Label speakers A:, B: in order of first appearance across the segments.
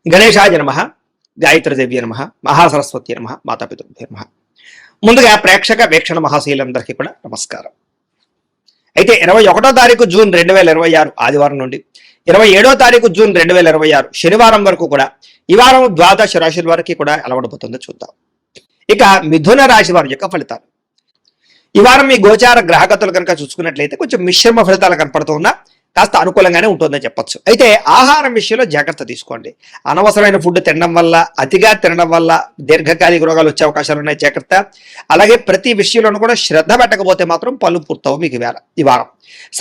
A: గణేశాయ నమః, గాయత్రీదేవ్య నమః, మహాసరస్వతి నమః, మాతాపితృభ్యో నమః. ముందుగా ప్రేక్షక వీక్షణ మహాశీలందరికీ కూడా నమస్కారం. అయితే 21వ తారీఖు జూన్ 2026 ఆదివారం నుండి 27వ తారీఖు జూన్ 2026 శనివారం వరకు కూడా ఈ వారం ద్వాదశ రాశుల వారికి కూడా ఎలా ఉండబోతుందో చూద్దాం. ఇక మిథున రాశి వారి యొక్క ఫలితాలు. ఈ వారం మీ గోచార గ్రహగతులు కనుక చూసుకున్నట్లయితే కొంచెం మిశ్రమ ఫలితాలు కనపడుతున్నా కాస్త అనుకూలంగానే ఉంటుందని చెప్పొచ్చు. అయితే ఆహారం విషయంలో జాగ్రత్త తీసుకోండి. అనవసరమైన ఫుడ్ తినడం వల్ల, అతిగా తినడం వల్ల దీర్ఘకాలిక రోగాలు వచ్చే అవకాశాలు ఉన్నాయి, జాగ్రత్త. అలాగే ప్రతి విషయంలోనూ కూడా శ్రద్ధ పెట్టకపోతే మాత్రం పనులు పూర్తవు మీకు ఈ వారం.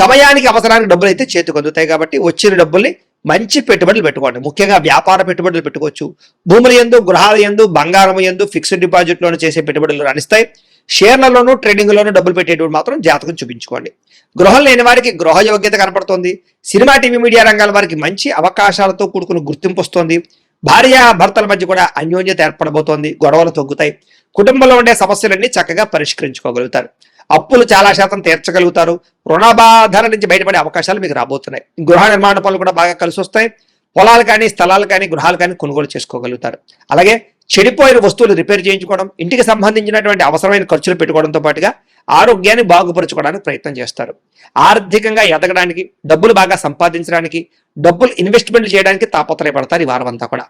A: సమయానికి అవసరానికి డబ్బులు అయితే చేతికి అందుతాయి కాబట్టి వచ్చిన డబ్బుల్ని మంచి పెట్టుబడులు పెట్టుకోండి. ముఖ్యంగా వ్యాపార పెట్టుబడులు పెట్టుకోవచ్చు. భూముల యందు, గృహాల యందు, బంగారం యందు, ఫిక్స్డ్ డిపాజిట్లోనూ చేసే పెట్టుబడులు రాణిస్తాయి. షేర్లలోనూ ట్రేడింగ్లోనూ డబ్బులు పెట్టేటువంటి మాత్రం జాతకం చూపించుకోండి. గృహం లేని వారికి గృహ యోగ్యత కనపడుతోంది. సినిమా, టీవీ, మీడియా రంగాల వారికి మంచి అవకాశాలతో కూడుకున్న గుర్తింపు వస్తుంది. భార్య భర్తల మధ్య కూడా అన్యోన్యత ఏర్పడబోతోంది. గొడవలు తగ్గుతాయి. కుటుంబంలో ఉండే సమస్యలన్నీ చక్కగా పరిష్కరించుకోగలుగుతారు. అప్పులు చాలా శాతం తీర్చగలుగుతారు. రుణబాధల నుంచి బయటపడే అవకాశాలు మీకు రాబోతున్నాయి. గృహ నిర్మాణ పనులు కూడా బాగా కలిసి వస్తాయి. పొలాలు కానీ, స్థలాలు కానీ, గృహాలు కానీ కొనుగోలు చేసుకోగలుగుతారు. అలాగే చెడిపోయిన వస్తువులు రిపేర్ చేయించుకోవడం, ఇంటికి సంబంధించినటువంటి అవసరమైన ఖర్చులు పెట్టుకోవడంతో పాటుగా ఆరోగ్యాన్ని బాగుపరచుకోవడానికి ప్రయత్నం చేస్తారు. ఆర్థికంగా ఎదగడానికి, డబ్బులు బాగా సంపాదించడానికి, డబ్బులు ఇన్వెస్ట్మెంట్లు చేయడానికి తాపత్రయపడతారు ఈ వారం అంతా కూడా.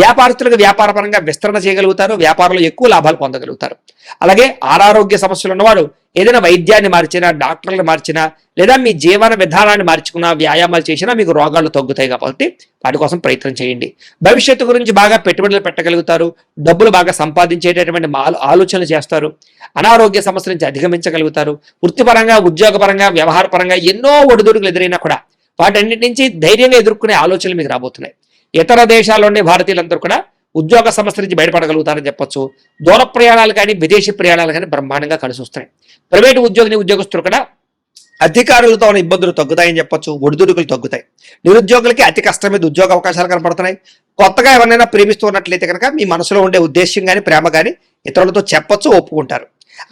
A: వ్యాపారస్తులకు వ్యాపారపరంగా విస్తరణ చేయగలుగుతారు. వ్యాపారంలో ఎక్కువ లాభాలు పొందగలుగుతారు. అలాగే అనారోగ్య సమస్యలు ఉన్నవాడు ఏదైనా వైద్యాన్ని మార్చినా, డాక్టర్లు మార్చినా, లేదా మీ జీవన విధానాన్ని మార్చుకున్నా, వ్యాయామాలు చేసినా మీకు రోగాలు తగ్గుతాయి కాబట్టి వాటి కోసం ప్రయత్నం చేయండి. భవిష్యత్తు గురించి బాగా పెట్టుబడులు పెట్టగలుగుతారు. డబ్బులు బాగా సంపాదించేటటువంటి ఆలోచనలు చేస్తారు. అనారోగ్య సమస్యల నుంచి అధిగమించగలుగుతారు. వృత్తిపరంగా, ఉద్యోగపరంగా, వ్యవహారపరంగా ఎన్నో ఒడిదుడుకులు ఎదురైనా కూడా వాటన్నిటి నుంచి ధైర్యంగా ఎదుర్కొనే ఆలోచనలు మీకు రాబోతున్నాయి. ఇతర దేశాల్లోని భారతీయులందరూ కూడా ఉద్యోగ సమస్య నుంచి బయటపడగలుగుతారని చెప్పొచ్చు. దూర ప్రయాణాలు కానీ, విదేశీ ప్రయాణాలు కానీ బ్రహ్మాండంగా కలిసి వస్తున్నాయి. ప్రైవేటు ఉద్యోగస్తులు కూడా అధికారులతో ఉన్న ఇబ్బందులు తగ్గుతాయని చెప్పొచ్చు. ఒడిదుడుకులు తగ్గుతాయి. నిరుద్యోగులకి అతి కష్టం మీద ఉద్యోగ అవకాశాలు కనపడుతున్నాయి. కొత్తగా ఎవరైనా ప్రేమిస్తున్నట్లయితే కనుక మీ మనసులో ఉండే ఉద్దేశ్యం కానీ, ప్రేమ కానీ ఇతరులతో చెప్పొచ్చు, ఒప్పుకుంటారు.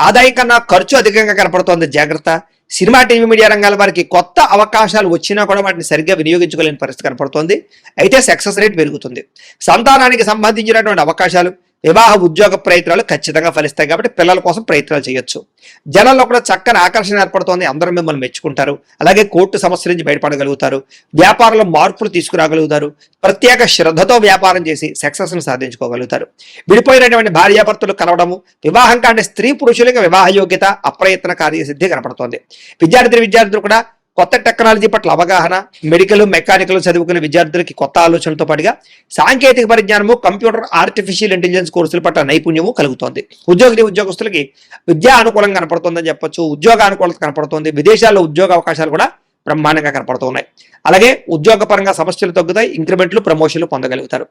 A: ఆదాయం కన్నా ఖర్చు అధికంగా కనపడుతోంది, జాగ్రత్త. సినిమా, టీవీ, మీడియా రంగాల వారికి కొత్త అవకాశాలు వచ్చినా కూడా వాటిని సరిగ్గా వినియోగించుకోలేని పరిస్థితి కనపడుతోంది. అయితే సక్సెస్ రేట్ పెరుగుతుంది. సంతానానికి సంబంధించినటువంటి అవకాశాలు, వివాహ, ఉద్యోగ ప్రయత్నాలు ఖచ్చితంగా ఫలిస్తాయి కాబట్టి పిల్లల కోసం ప్రయత్నాలు చేయొచ్చు. జనాల్లో కూడా చక్కని ఆకర్షణ ఏర్పడుతోంది. అందరూ మిమ్మల్ని మెచ్చుకుంటారు. అలాగే కోర్టు సమస్యల నుంచి బయటపడగలుగుతారు. వ్యాపారంలో మార్పులు తీసుకురాగలుగుతారు. ప్రత్యేక శ్రద్ధతో వ్యాపారం చేసి సక్సెస్ను సాధించుకోగలుగుతారు. విడిపోయినటువంటి భార్యాభర్తలు కలవడము, వివాహం కాని స్త్రీ పురుషులకు వివాహ యోగ్యత, అప్రయత్న కార్యసిద్ధి కనపడుతోంది. విద్యార్థులు కూడా కొత్త టెక్నాలజీ పట్ల అవగాహన, మెడికల్, మెకానికల్ చదువుకునే విద్యార్థులకి కొత్త ఆలోచనలతో పాటుగా సాంకేతిక పరిజ్ఞానము, కంప్యూటర్, ఆర్టిఫిషియల్ ఇంటెలిజెన్స్ కోర్సుల పట్ల నైపుణ్యము కలుగుతోంది. ఉద్యోగస్తులకి విద్యా అనుకూలంగా కనపడుతుందని చెప్పొచ్చు. ఉద్యోగ అనుకూలత కనపడుతుంది. విదేశాల్లో ఉద్యోగ అవకాశాలు కూడా బ్రహ్మాండంగా కనపడుతున్నాయి. అలాగే ఉద్యోగపరంగా సమస్యలు తగ్గుతాయి. ఇంక్రిమెంట్లు, ప్రమోషన్లు పొందగలుగుతారు.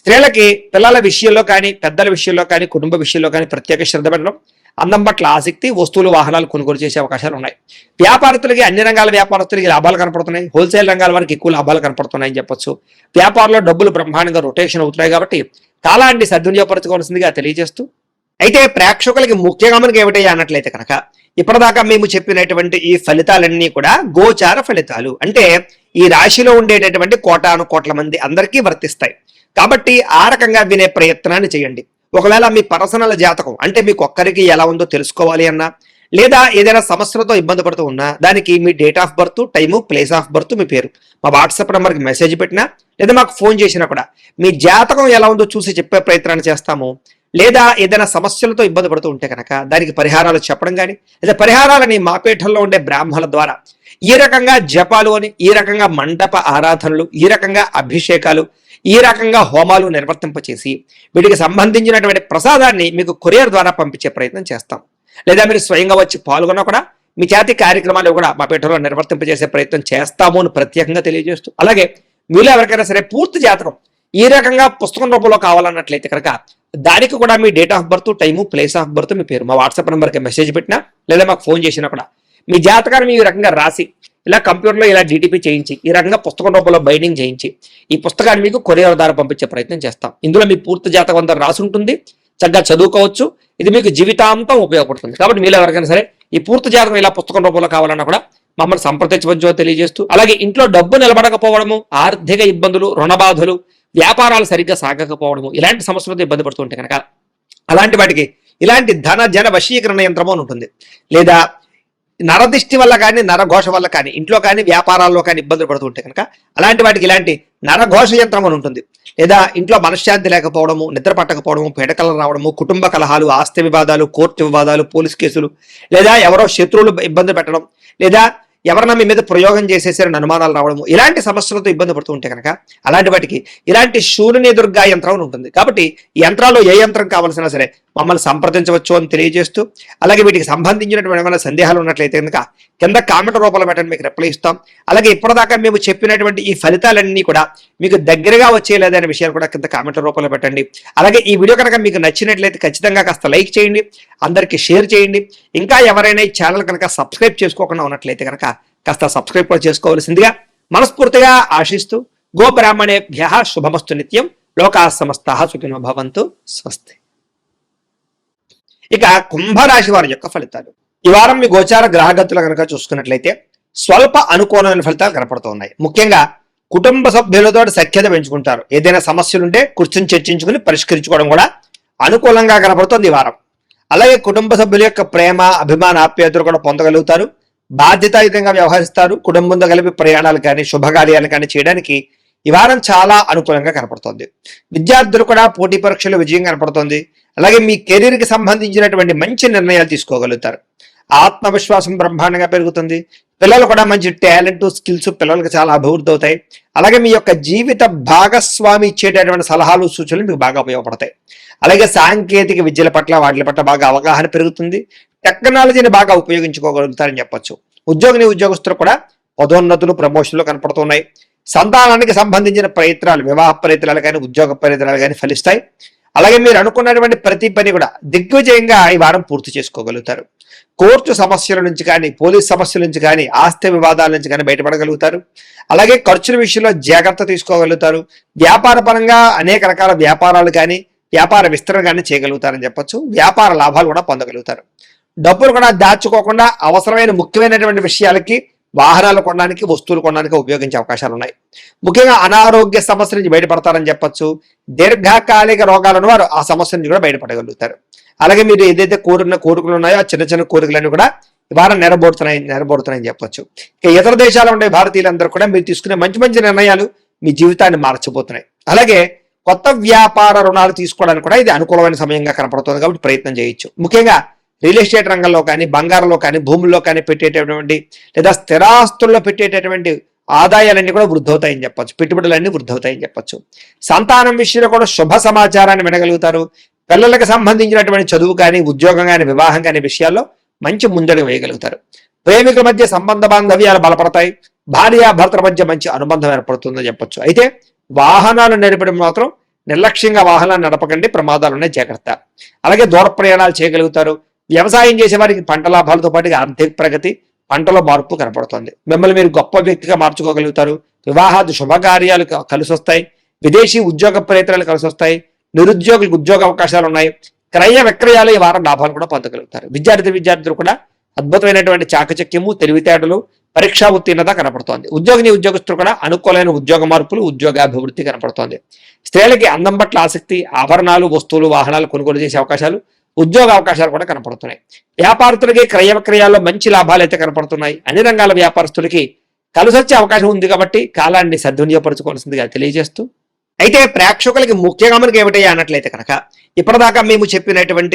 A: స్త్రీలకి పిల్లల విషయంలో కానీ, పెద్దల విషయంలో కానీ, కుటుంబ విషయంలో కానీ ప్రత్యేక శ్రద్ధ పెట్టడం, అందం పట్ల ఆసక్తి, వస్తువులు, వాహనాలు కొనుగోలు చేసే అవకాశాలు ఉన్నాయి. వ్యాపారస్తులకి, అన్ని రంగాల వ్యాపారస్తులకి లాభాలు కనపడుతున్నాయి. హోల్సేల్ రంగాల వారికి ఎక్కువ లాభాలు కనపడుతున్నాయని చెప్పొచ్చు. వ్యాపారంలో డబ్బులు బ్రహ్మాండంగా రొటేషన్ అవుతున్నాయి కాబట్టి కాలాన్ని సద్వినియోగపరచుకోవాల్సిందిగా తెలియజేస్తూ, అయితే ప్రేక్షకులకి ముఖ్యంగా మనకి ఏమిటయ్యా అన్నట్లయితే కనుక ఇప్పటిదాకా మేము చెప్పినటువంటి ఈ ఫలితాలన్నీ కూడా గోచార ఫలితాలు. అంటే ఈ రాశిలో ఉండేటటువంటి కోటాను కోట్ల మంది అందరికీ వర్తిస్తాయి కాబట్టి ఆ రకంగా వినే ప్రయత్నాన్ని చేయండి. ఒకవేళ మీ పర్సనల్ జాతకం అంటే మీకు ఒక్కరికి ఎలా ఉందో తెలుసుకోవాలి అన్నా, లేదా ఏదైనా సమస్యలతో ఇబ్బంది పడుతూ ఉన్నా దానికి మీ date of birth, time, place of birth, మీ పేరు మా వాట్సాప్ నెంబర్కి మెసేజ్ పెట్టినా, లేదా మాకు ఫోన్ చేసినా కూడా మీ జాతకం ఎలా ఉందో చూసి చెప్పే ప్రయత్నాన్ని చేస్తాము. లేదా ఏదైనా సమస్యలతో ఇబ్బంది పడుతూ ఉంటే కనుక దానికి పరిహారాలు చెప్పడం కానీ, లేదా పరిహారాలని మా పీఠంలో ఉండే బ్రాహ్మణుల ద్వారా ఈ రకంగా జపాలు అని, ఈ రకంగా మండప ఆరాధనలు, ఈ రకంగా అభిషేకాలు, ఈ రకంగా హోమాలు నిర్వర్తింపచేసి వీటికి సంబంధించినటువంటి ప్రసాదాన్ని మీకు కొరియర్ ద్వారా పంపించే ప్రయత్నం చేస్తాం. లేదా మీరు స్వయంగా వచ్చి పాల్గొన్నా కూడా మీ చేతి కార్యక్రమాలు కూడా మా పీఠంలో నిర్వర్తింపజేసే ప్రయత్నం చేస్తాము అని ప్రత్యేకంగా తెలియజేస్తూ, అలాగే మీలో ఎవరికైనా సరే పూర్తి జాతకం ఈ రకంగా పుస్తకం రూపంలో కావాలన్నట్లయితే కనుక దానికి కూడా మీ date of birth, time, place of birth, మీ పేరు మా వాట్సాప్ నెంబర్కి మెసేజ్ పెట్టినా, లేదా మాకు ఫోన్ చేసినా కూడా మీ జాతకాన్ని ఈ రకంగా రాసి ఇలా కంప్యూటర్లో ఇలా డిటిపి చేయించి ఈ రకంగా పుస్తకం రూపంలో బైండింగ్ చేయించి ఈ పుస్తకాన్ని మీకు కొరియర్ ద్వారా పంపించే ప్రయత్నం చేస్తాం. ఇందులో మీ పూర్తి జాతకం అంతా రాసి ఉంటుంది. చక్కగా చదువుకోవచ్చు. ఇది మీకు జీవితాంతం ఉపయోగపడుతుంది. కాబట్టి మీలో ఎవరికైనా సరే ఈ పూర్తి జాతకం ఇలా పుస్తకం రూపంలో కావాలన్నా కూడా మమ్మల్ని సంప్రదించవచ్చో తెలియజేస్తూ, అలాగే ఇంట్లో డబ్బు నిలబడకపోవడము, ఆర్థిక ఇబ్బందులు, రుణబాధలు, వ్యాపారాలు సరిగ్గా సాగకపోవడము, ఇలాంటి సమస్యలతో ఇబ్బంది పడుతుంటే కనుక అలాంటి వాటికి ఇలాంటి ధన జన వశీకరణ యంత్రము అని ఉంటుంది. లేదా నరదిష్టి వల్ల కానీ నరఘోష వల్ల కానీ ఇంట్లో కానీ వ్యాపారాల్లో కానీ ఇబ్బందులు పడుతుంటే కనుక అలాంటి వాటికి ఇలాంటి నరఘోష యంత్రం అని ఉంటుంది. లేదా ఇంట్లో మనశ్శాంతి లేకపోవడము, నిద్ర పట్టకపోవడము, పీడకలు రావడము, కుటుంబ కలహాలు, ఆస్తి వివాదాలు, కోర్టు వివాదాలు, పోలీస్ కేసులు, లేదా ఎవరో శత్రువులు ఇబ్బంది పెట్టడం, లేదా ఎవరన్నా మీ మీద ప్రయోగం చేసేసారని అనుమానాలు రావడము, ఇలాంటి సమస్యలతో ఇబ్బంది పడుతూ ఉంటే కనుక అలాంటి వాటికి ఇలాంటి శూన్య దుర్గా యంత్రం ఉంటుంది. కాబట్టి ఈ యంత్రాల్లో ఏ యంత్రం కావాల్సినా సరే మమ్మల్ని సంప్రదించవచ్చు అని తెలియజేస్తూ, అలాగే వీటికి సంబంధించినటువంటి ఏమైనా సందేహాలు ఉన్నట్లయితే కనుక కింద కామెంట్ రూపంలో పెట్టండి, మీకు రిప్లై ఇస్తాం. అలాగే ఇప్పటిదాకా మేము చెప్పినటువంటి ఈ ఫలితాలన్నీ కూడా మీకు దగ్గరగా వచ్చేలేదనే విషయాలు కూడా కింద కామెంట్ రూపంలో పెట్టండి. అలాగే ఈ వీడియో కనుక మీకు నచ్చినట్లయితే ఖచ్చితంగా కాస్త లైక్ చేయండి, అందరికీ షేర్ చేయండి. ఇంకా ఎవరైనా ఈ ఛానల్ కనుక సబ్స్క్రైబ్ చేసుకోకుండా ఉన్నట్లయితే కనుక కాస్త సబ్స్క్రైబ్ కూడా చేసుకోవాల్సిందిగా మనస్ఫూర్తిగా ఆశిస్తూ, గోబ్రాహ్మణేభ్యః శుభమస్తు నిత్యం, లోకాః సమస్తాః సుఖినో భవంతు, స్వస్తి. ఇక కుంభరాశి వారి యొక్క ఫలితాలు. ఈ వారం మీ గోచార గ్రహగతులు కనుక చూసుకున్నట్లయితే స్వల్ప అనుకూలమైన ఫలితాలు కనపడుతున్నాయి. ముఖ్యంగా కుటుంబ సభ్యులతో సఖ్యత పెంచుకుంటారు. ఏదైనా సమస్యలుంటే కూర్చొని చర్చించుకుని పరిష్కరించుకోవడం కూడా అనుకూలంగా కనపడుతుంది ఈ వారం. అలాగే కుటుంబ సభ్యుల యొక్క ప్రేమ, అభిమాన, ఆప్యాయతలు కూడా పొందగలుగుతారు. బాధ్యతాయుతంగా వ్యవహరిస్తారు. కుటుంబంతో కలిపి ప్రయాణాలు కానీ శుభకార్యాలు కానీ చేయడానికి ఈ వారం చాలా అనుకూలంగా కనపడుతోంది. విద్యార్థులు కూడా పోటీ పరీక్షలు విజయం కనపడుతోంది. అలాగే మీ కెరీర్కి సంబంధించినటువంటి మంచి నిర్ణయాలు తీసుకోగలుగుతారు. ఆత్మవిశ్వాసం బ్రహ్మాండంగా పెరుగుతుంది. పిల్లలు కూడా మంచి టాలెంట్, స్కిల్స్ పిల్లలకు చాలా అభివృద్ధి అవుతాయి. అలాగే మీ యొక్క జీవిత భాగస్వామి ఇచ్చేటటువంటి సలహాలు, సూచనలు మీకు బాగా ఉపయోగపడతాయి. అలాగే సాంకేతిక విద్యల పట్ల వాటి పట్ల బాగా అవగాహన పెరుగుతుంది. టెక్నాలజీని బాగా ఉపయోగించుకోగలుగుతారని చెప్పొచ్చు. ఉద్యోగస్తులు కూడా పదోన్నతులు, ప్రమోషన్లు కనపడుతున్నాయి. సంతానానికి సంబంధించిన ప్రయత్నాలు, వివాహ ప్రయత్నాలు కానీ ఉద్యోగ ప్రయత్నాలు కానీ ఫలిస్తాయి. అలాగే మీరు అనుకున్నటువంటి ప్రతి పని కూడా దిగ్విజయంగా ఈ వారం పూర్తి చేసుకోగలుగుతారు. కోర్టు సమస్యల నుంచి కానీ, పోలీస్ సమస్యల నుంచి కానీ, ఆస్తి వివాదాల నుంచి కానీ బయటపడగలుగుతారు. అలాగే ఖర్చుల విషయంలో జాగ్రత్త తీసుకోగలుగుతారు. వ్యాపార పరంగా అనేక రకాల వ్యాపారాలు కానీ, వ్యాపార విస్తరణ కానీ చేయగలుగుతారని చెప్పొచ్చు. వ్యాపార లాభాలు కూడా పొందగలుగుతారు. డబ్బులు కూడా దాచుకోకుండా అవసరమైన ముఖ్యమైనటువంటి విషయాలకి, వాహనాలు కొనడానికి, వస్తువులు కొనడానికి ఉపయోగించే అవకాశాలు ఉన్నాయి. ముఖ్యంగా అనారోగ్య సమస్యల నుంచి బయటపడతారని చెప్పొచ్చు. దీర్ఘకాలిక రోగాలు ఉన్నవారు ఆ సమస్య నుంచి కూడా బయటపడగలుగుతారు. అలాగే మీరు ఏదైతే కోరికలు ఉన్నాయో ఆ చిన్న చిన్న కోరికలన్నీ కూడా ఈ వారం నెరబోడుతున్నాయని చెప్పొచ్చు. ఇక ఇతర దేశాల్లో ఉండే భారతీయులందరూ కూడా మీరు తీసుకునే మంచి మంచి నిర్ణయాలు మీ జీవితాన్ని మార్చబోతున్నాయి. అలాగే కొత్త వ్యాపార రుణాలు తీసుకోవడానికి కూడా ఇది అనుకూలమైన సమయంగా కనపడుతుంది. కాబట్టి ప్రయత్నం చేయొచ్చు. ముఖ్యంగా రియల్ ఎస్టేట్ రంగంలో కానీ, బంగారంలో కానీ, భూముల్లో కానీ పెట్టేటటువంటి లేదా స్థిరాస్తుల్లో పెట్టేటటువంటి ఆదాయాలన్నీ కూడా వృద్ధవుతాయని చెప్పొచ్చు. పెట్టుబడులన్నీ వృద్ధవుతాయని చెప్పొచ్చు. సంతానం విషయంలో కూడా శుభ సమాచారాన్ని వినగలుగుతారు. పిల్లలకు సంబంధించినటువంటి చదువు కానీ, ఉద్యోగం కానీ, వివాహం కానీ విషయాల్లో మంచి ముందడుగు వేయగలుగుతారు. ప్రేమికుల మధ్య సంబంధ బాంధవ్యాలు బలపడతాయి. భార్యాభర్తల మధ్య మంచి అనుబంధం ఏర్పడుతుందని చెప్పొచ్చు. అయితే వాహనాలు నడిపడం మాత్రం నిర్లక్ష్యంగా వాహనాలు నడపకండి, ప్రమాదాలున్నాయి, జాగ్రత్త. అలాగే దూర ప్రయాణాలు చేయగలుగుతారు. వ్యవసాయం చేసే వారికి పంట లాభాలతో పాటుగా ఆర్థిక ప్రగతి, పంటలో మార్పు కనపడుతుంది. మిమ్మల్ని మీరు గొప్ప వ్యక్తిగా మార్చుకోగలుగుతారు. వివాహాది శుభకార్యాలు కలిసి వస్తాయి. విదేశీ ఉద్యోగ ప్రయత్నాలు కలిసి వస్తాయి. నిరుద్యోగులకు ఉద్యోగ అవకాశాలు ఉన్నాయి. క్రయ విక్రయాలు ఈ వారం లాభాలు కూడా పొందగలుగుతారు. విద్యార్థులు కూడా అద్భుతమైనటువంటి చాకచక్యము, తెలివితేటలు, పరీక్షా ఉత్తీర్ణత కనపడుతోంది. ఉద్యోగస్తులు కూడా అనుకూలమైన ఉద్యోగ మార్పులు, ఉద్యోగాభివృద్ధి కనపడుతోంది. స్త్రీలకి అందం పట్ల ఆసక్తి, ఆభరణాలు, వస్తువులు, వాహనాలు కొనుగోలు చేసే అవకాశాలు, ఉద్యోగ అవకాశాలు కూడా కనపడుతున్నాయి. వ్యాపారస్తులకి క్రయ విక్రయాల్లో మంచి లాభాలు అయితే కనపడుతున్నాయి. అన్ని రంగాల వ్యాపారస్తులకి కలిసొచ్చే అవకాశం ఉంది. కాబట్టి కాలాన్ని సద్వినియోగపరచుకోవాల్సిందిగా తెలియజేస్తూ, అయితే ప్రేక్షకులకి ముఖ్యంగా మనకి ఏమిటయ్యా అన్నట్లయితే కనుక ఇప్పటిదాకా మేము చెప్పినటువంటి